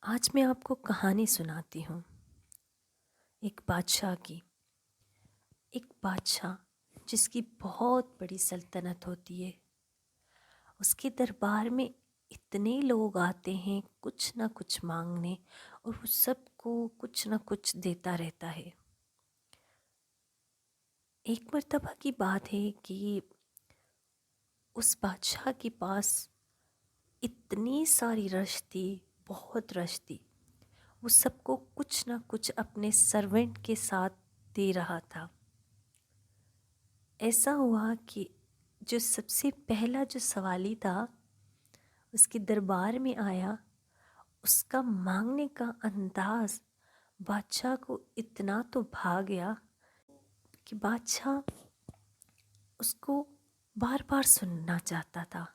آج میں آپ کو کہانی سناتی ہوں ایک بادشاہ کی۔ ایک بادشاہ جس کی بہت بڑی سلطنت ہوتی ہے، اس کے دربار میں اتنے لوگ آتے ہیں کچھ نہ کچھ مانگنے، اور وہ سب کو کچھ نہ کچھ دیتا رہتا ہے۔ ایک مرتبہ کی بات ہے کہ اس بادشاہ کے پاس اتنی ساری رش تھی، بہت رش تھی، وہ سب کو کچھ نہ کچھ اپنے سرونٹ کے ساتھ دے رہا تھا۔ ایسا ہوا کہ جو سب سے پہلا جو سوالی تھا اس کے دربار میں آیا، اس کا مانگنے کا انداز بادشاہ کو اتنا تو بھا گیا کہ بادشاہ اس کو بار بار سننا چاہتا تھا۔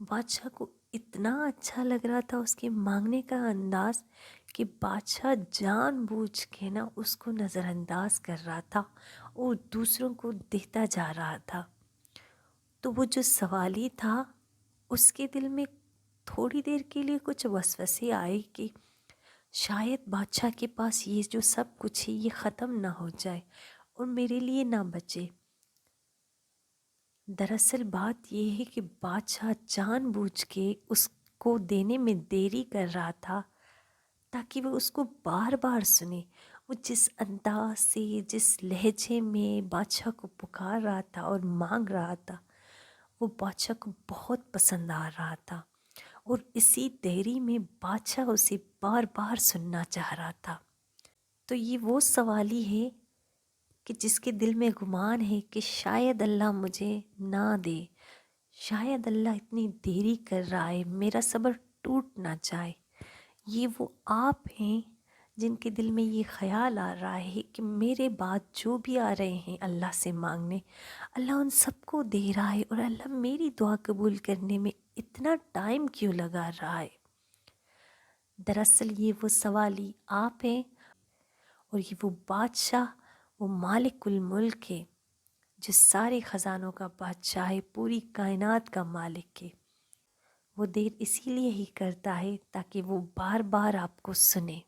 بادشاہ کو اتنا اچھا لگ رہا تھا اس کے مانگنے کا انداز کہ بادشاہ جان بوجھ کے اس کو نظر انداز کر رہا تھا اور دوسروں کو دیتا جا رہا تھا۔ تو وہ جو سوالی تھا اس کے دل میں تھوڑی دیر کے لیے کچھ وسوسے آئے کہ شاید بادشاہ کے پاس یہ جو سب کچھ ہے یہ ختم نہ ہو جائے اور میرے لیے نہ بچے۔ دراصل بات یہ ہے کہ بادشاہ جان بوجھ کے اس کو دینے میں دیری کر رہا تھا تاکہ وہ اس کو بار بار سنے۔ وہ جس انداز سے، جس لہجے میں بادشاہ کو پکار رہا تھا اور مانگ رہا تھا، وہ بادشاہ کو بہت پسند آ رہا تھا، اور اسی دیری میں بادشاہ اسے بار بار سننا چاہ رہا تھا۔ تو یہ وہ سوالی ہے کہ جس کے دل میں گمان ہے کہ شاید اللہ مجھے نہ دے، شاید اللہ اتنی دیری کر رہا ہے، میرا صبر ٹوٹ نہ جائے۔ یہ وہ آپ ہیں جن کے دل میں یہ خیال آ رہا ہے کہ میرے بعد جو بھی آ رہے ہیں اللہ سے مانگنے، اللہ ان سب کو دے رہا ہے، اور اللہ میری دعا قبول کرنے میں اتنا ٹائم کیوں لگا رہا ہے۔ دراصل یہ وہ سوالی آپ ہیں، اور یہ وہ بادشاہ، وہ مالک الملک ہے جو سارے خزانوں کا بادشاہ ہے، پوری کائنات کا مالک ہے۔ وہ دیر اسی لیے ہی کرتا ہے تاکہ وہ بار بار آپ کو سنے۔